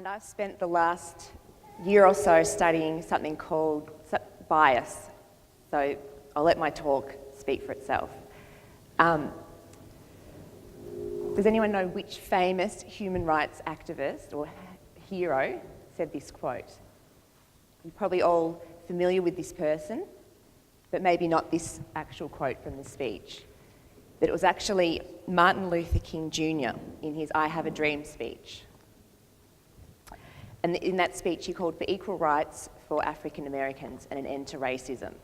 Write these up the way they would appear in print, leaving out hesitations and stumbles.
And I've spent the last year or so studying something called bias. So I'll let my talk speak for itself. Does anyone know which famous human rights activist or hero said this quote? You're probably all familiar with this person, but maybe not this actual quote from the speech. But it was actually Martin Luther King Jr. in his I Have a Dream speech. And in that speech, he called for equal rights for African Americans and an end to racism.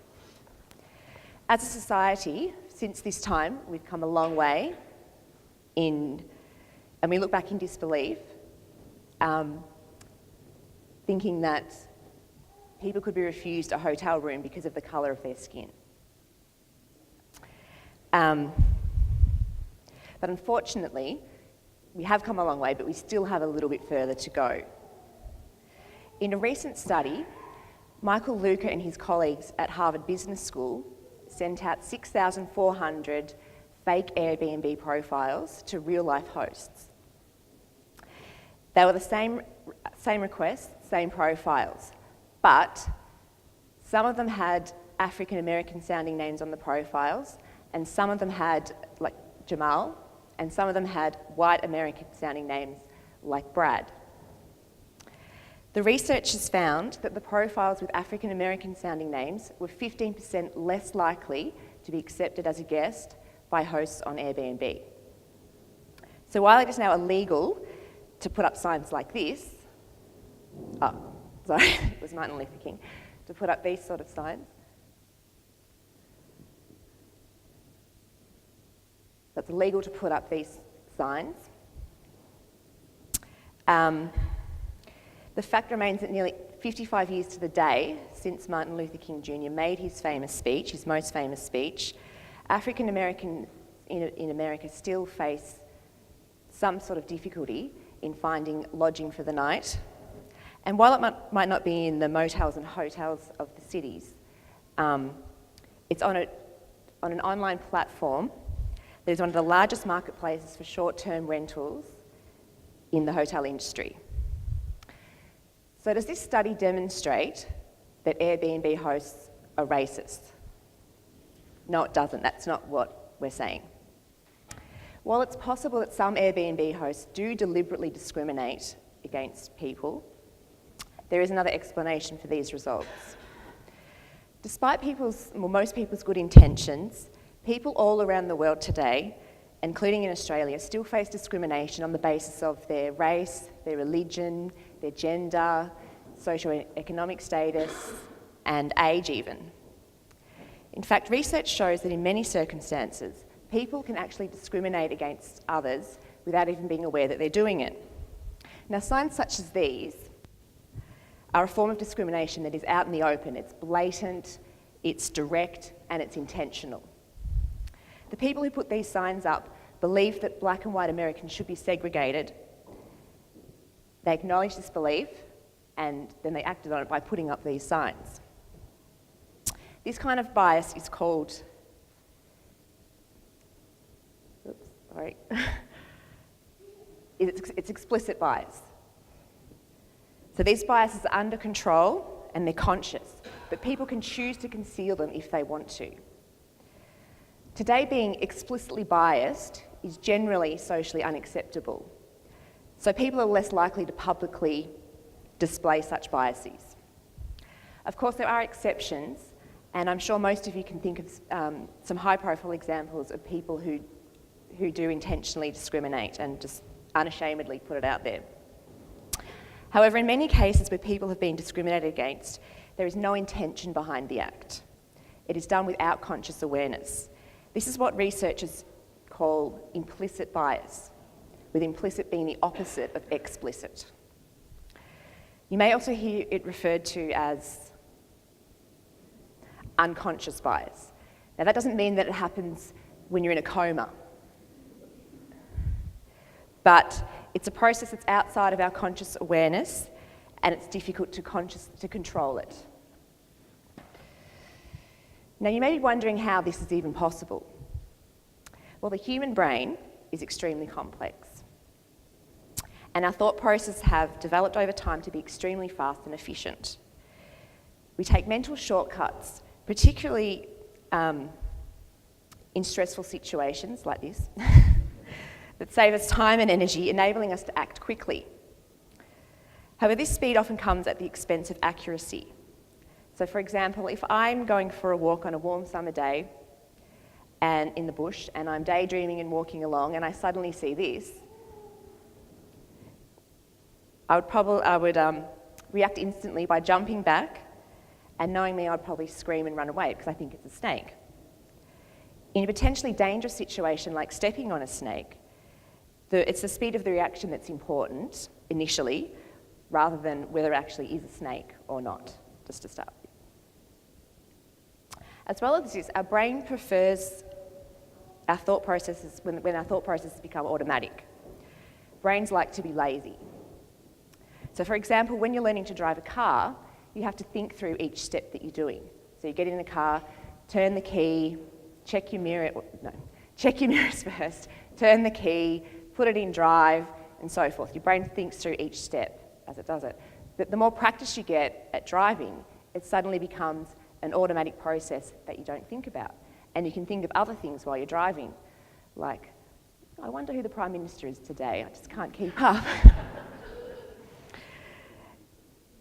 As a society, since this time, we've come a long way and we look back in disbelief, thinking that people could be refused a hotel room because of the colour of their skin. But unfortunately, we have come a long way, but we still have a little bit further to go. In a recent study, Michael Luker and his colleagues at Harvard Business School sent out 6,400 fake Airbnb profiles to real-life hosts. They were the same requests, same profiles, but some of them had African-American sounding names on the profiles, and some of them had, like Jamal, and some of them had white American sounding names like Brad. The researchers found that the profiles with African American sounding names were 15% less likely to be accepted as a guest by hosts on Airbnb. So while it is now illegal to put up signs like this, it was Martin Luther King, to put up these sort of signs. So it's illegal to put up these signs. The fact remains that nearly 55 years to the day since Martin Luther King Jr. made his famous speech, his most famous speech, African Americans in America still face some sort of difficulty in finding lodging for the night. And while it might not be in the motels and hotels of the cities, it's on an online platform that is one of the largest marketplaces for short-term rentals in the hotel industry. So does this study demonstrate that Airbnb hosts are racist? No, it doesn't. That's not what we're saying. While it's possible that some Airbnb hosts do deliberately discriminate against people, there is another explanation for these results. Despite most people's good intentions, people all around the world today, including in Australia, still face discrimination on the basis of their race, their religion, their gender, socioeconomic status, and age even. In fact, research shows that in many circumstances, people can actually discriminate against others without even being aware that they're doing it. Now, signs such as these are a form of discrimination that is out in the open. It's blatant, it's direct, and it's intentional. The people who put these signs up believe that black and white Americans should be segregated. They acknowledge this belief, and then they acted on it by putting up these signs. This kind of bias is called, it's explicit bias. So these biases are under control and they're conscious, but people can choose to conceal them if they want to. Today, being explicitly biased is generally socially unacceptable. So people are less likely to publicly display such biases. Of course, there are exceptions, and I'm sure most of you can think of some high-profile examples of people who do intentionally discriminate and just unashamedly put it out there. However, in many cases where people have been discriminated against, there is no intention behind the act. It is done without conscious awareness. This is what researchers call implicit bias, with implicit being the opposite of explicit. You may also hear it referred to as unconscious bias. Now, that doesn't mean that it happens when you're in a coma, but it's a process that's outside of our conscious awareness, and it's difficult to control it. Now, you may be wondering how this is even possible. Well, the human brain is extremely complex. And our thought processes have developed over time to be extremely fast and efficient. We take mental shortcuts, particularly in stressful situations like this, that save us time and energy, enabling us to act quickly. However, this speed often comes at the expense of accuracy. So for example, if I'm going for a walk on a warm summer day and in the bush, and I'm daydreaming and walking along, and I suddenly see this, I would react instantly by jumping back, and knowing me, I'd probably scream and run away because I think it's a snake. In a potentially dangerous situation like stepping on a snake, it's the speed of the reaction that's important initially, rather than whether it actually is a snake or not, just to start with. As well as this, our brain prefers our thought processes when our thought processes become automatic. Brains like to be lazy. So for example, when you're learning to drive a car, you have to think through each step that you're doing. So you get in the car, turn the key, check your mirrors first, turn the key, put it in drive, and so forth. Your brain thinks through each step as it does it. But the more practice you get at driving, it suddenly becomes an automatic process that you don't think about. And you can think of other things while you're driving, like, I wonder who the Prime Minister is today. I just can't keep up.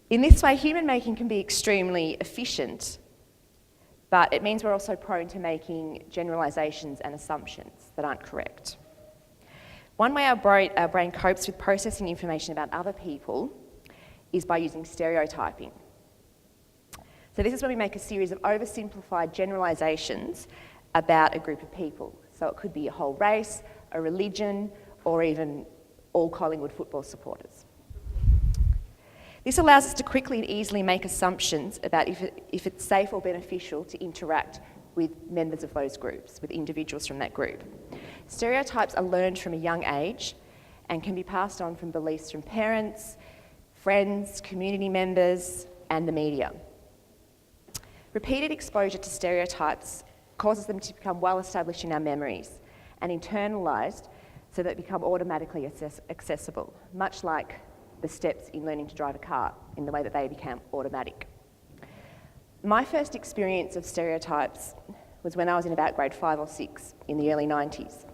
In this way, human making can be extremely efficient, but it means we're also prone to making generalisations and assumptions that aren't correct. One way our brain copes with processing information about other people is by using stereotyping. So this is when we make a series of oversimplified generalisations about a group of people. So it could be a whole race, a religion, or even all Collingwood football supporters. This allows us to quickly and easily make assumptions about if it's safe or beneficial to interact with members of those groups, with individuals from that group. Stereotypes are learned from a young age and can be passed on from beliefs from parents, friends, community members, and the media. Repeated exposure to stereotypes causes them to become well established in our memories and internalised so that they become automatically accessible, much like the steps in learning to drive a car, in the way that they became automatic. My first experience of stereotypes was when I was in about grade 5 or 6 in the early 90s.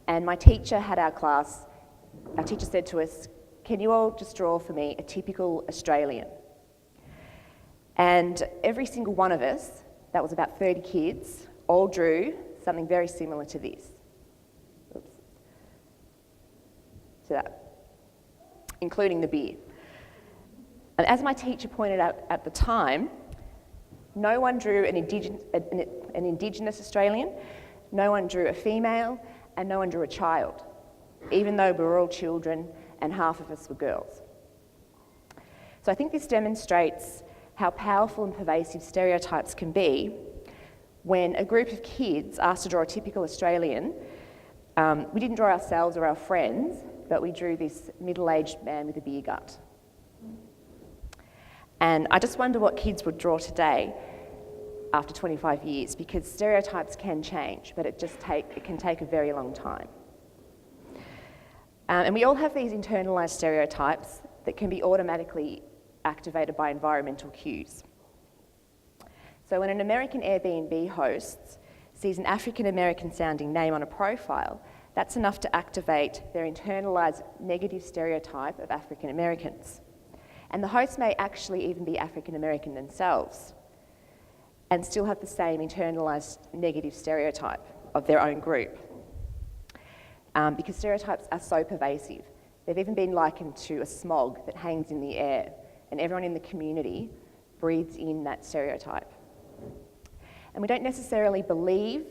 And my teacher had our teacher said to us, "Can you all just draw for me a typical Australian?" And every single one of us, that was about 30 kids, all drew something very similar to this. Oops. To that. Including the beer. And as my teacher pointed out at the time, no one drew an Indigenous Australian, no one drew a female, and no one drew a child, even though we were all children and half of us were girls. So I think this demonstrates how powerful and pervasive stereotypes can be when a group of kids asked to draw a typical Australian. We didn't draw ourselves or our friends, but we drew this middle-aged man with a beer gut. And I just wonder what kids would draw today after 25 years, because stereotypes can change, but it can take a very long time. And we all have these internalised stereotypes that can be automatically activated by environmental cues. So when an American Airbnb host sees an African-American sounding name on a profile, that's enough to activate their internalised negative stereotype of African-Americans. And the host may actually even be African-American themselves and still have the same internalised negative stereotype of their own group. Because stereotypes are so pervasive. They've even been likened to a smog that hangs in the air, and everyone in the community breathes in that stereotype. And we don't necessarily believe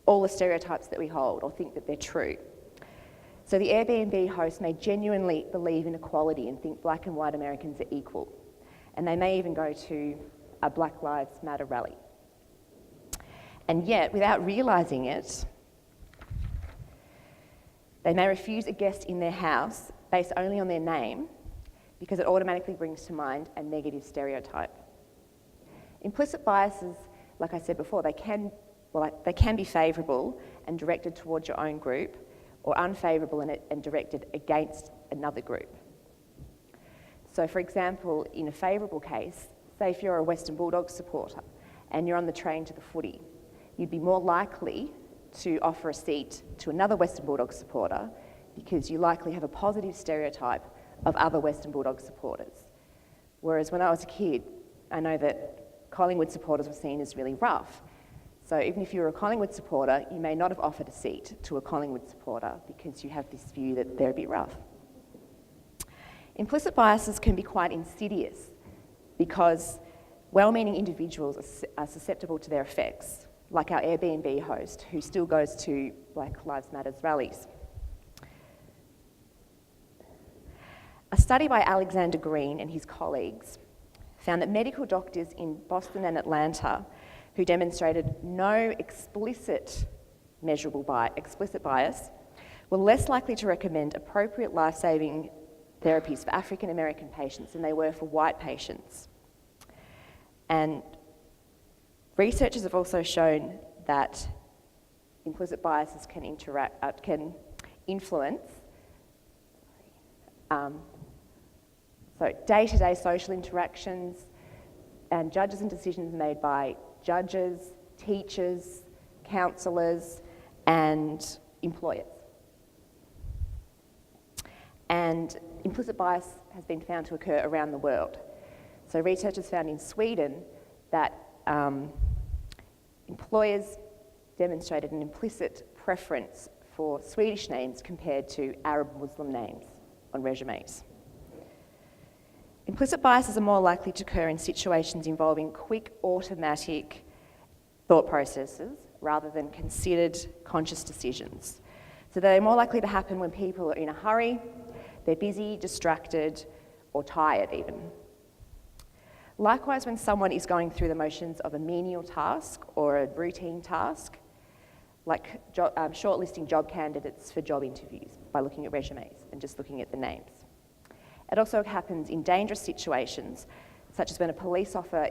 all the stereotypes that we hold or think that they're true. So the Airbnb host may genuinely believe in equality and think black and white Americans are equal. And they may even go to a Black Lives Matter rally. And yet, without realising it, they may refuse a guest in their house based only on their name because it automatically brings to mind a negative stereotype. Implicit biases, like I said before, they can be favourable and directed towards your own group, or unfavourable and directed against another group. So for example, in a favourable case, say if you're a Western Bulldogs supporter and you're on the train to the footy, you'd be more likely to offer a seat to another Western Bulldogs supporter because you likely have a positive stereotype of other Western Bulldogs supporters. Whereas when I was a kid, I know that Collingwood supporters were seen as really rough. So even if you were a Collingwood supporter, you may not have offered a seat to a Collingwood supporter because you have this view that they're a bit rough. Implicit biases can be quite insidious because well-meaning individuals are susceptible to their effects, like our Airbnb host who still goes to Black Lives Matter rallies. A study by Alexander Green and his colleagues found that medical doctors in Boston and Atlanta who demonstrated no explicit bias were less likely to recommend appropriate life-saving therapies for African American patients than they were for white patients. And researchers have also shown that implicit biases can influence day-to-day social interactions and judges and decisions made by judges, teachers, counsellors, and employers. And implicit bias has been found to occur around the world. So researchers found in Sweden that employers demonstrated an implicit preference for Swedish names compared to Arab Muslim names on resumes. Implicit biases are more likely to occur in situations involving quick, automatic thought processes rather than considered, conscious decisions. So they're more likely to happen when people are in a hurry, they're busy, distracted, or tired even. Likewise, when someone is going through the motions of a menial task or a routine task, like shortlisting job candidates for job interviews by looking at resumes and just looking at the names. It also happens in dangerous situations, such as when a police officer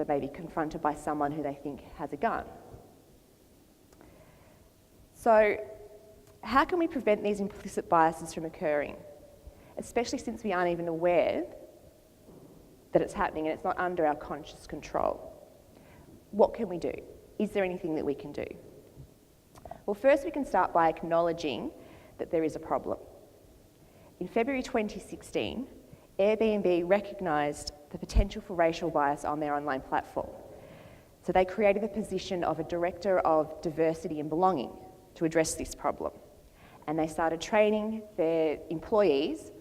may be confronted by someone who they think has a gun. So, how can we prevent these implicit biases from occurring? Especially since we aren't even aware that it's happening and it's not under our conscious control. What can we do? Is there anything that we can do? Well, first we can start by acknowledging that there is a problem. In February 2016, Airbnb recognised the potential for racial bias on their online platform. So they created the position of a Director of Diversity and Belonging to address this problem. And they started training their employees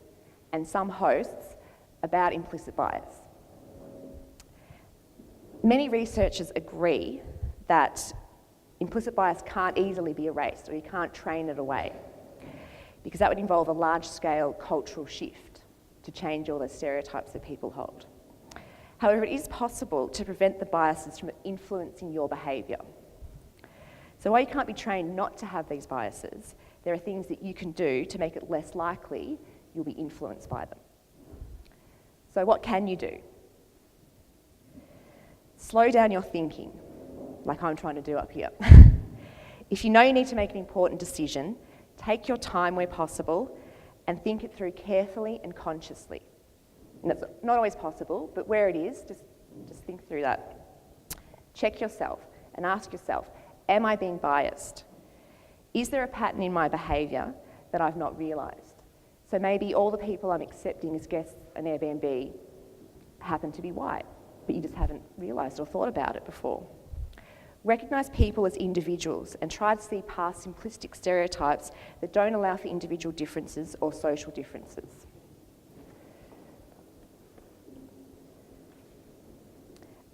and some hosts about implicit bias. Many researchers agree that implicit bias can't easily be erased, or you can't train it away, because that would involve a large-scale cultural shift to change all the stereotypes that people hold. However, it is possible to prevent the biases from influencing your behaviour. So while you can't be trained not to have these biases, there are things that you can do to make it less likely you'll be influenced by them. So what can you do? Slow down your thinking, like I'm trying to do up here. If you know you need to make an important decision, take your time where possible and think it through carefully and consciously. And that's not always possible, but where it is, just think through that. Check yourself and ask yourself, am I being biased? Is there a pattern in my behaviour that I've not realised? So maybe all the people I'm accepting as guests on Airbnb happen to be white, but you just haven't realised or thought about it before. Recognise people as individuals and try to see past simplistic stereotypes that don't allow for individual differences or social differences.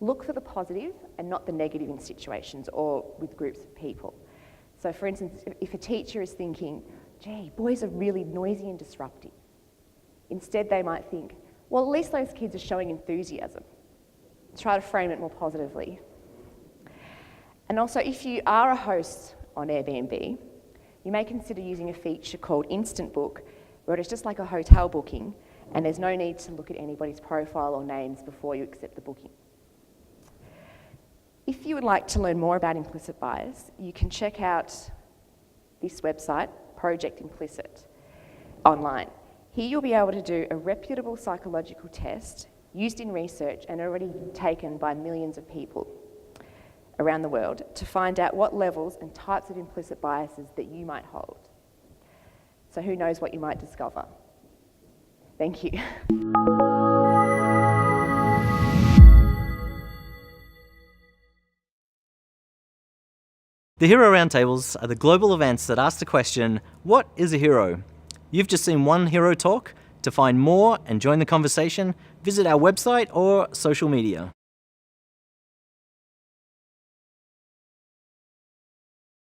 Look for the positive and not the negative in situations or with groups of people. So for instance, if a teacher is thinking, gee, boys are really noisy and disruptive, instead they might think, well, at least those kids are showing enthusiasm. Try to frame it more positively. And also, if you are a host on Airbnb, you may consider using a feature called Instant Book, where it's just like a hotel booking, and there's no need to look at anybody's profile or names before you accept the booking. If you would like to learn more about implicit bias, you can check out this website, Project Implicit, online. Here you'll be able to do a reputable psychological test used in research and already taken by millions of people around the world to find out what levels and types of implicit biases that you might hold. So who knows what you might discover? Thank you. The Hero Roundtables are the global events that ask the question, what is a hero? You've just seen one hero talk. To find more and join the conversation, visit our website or social media.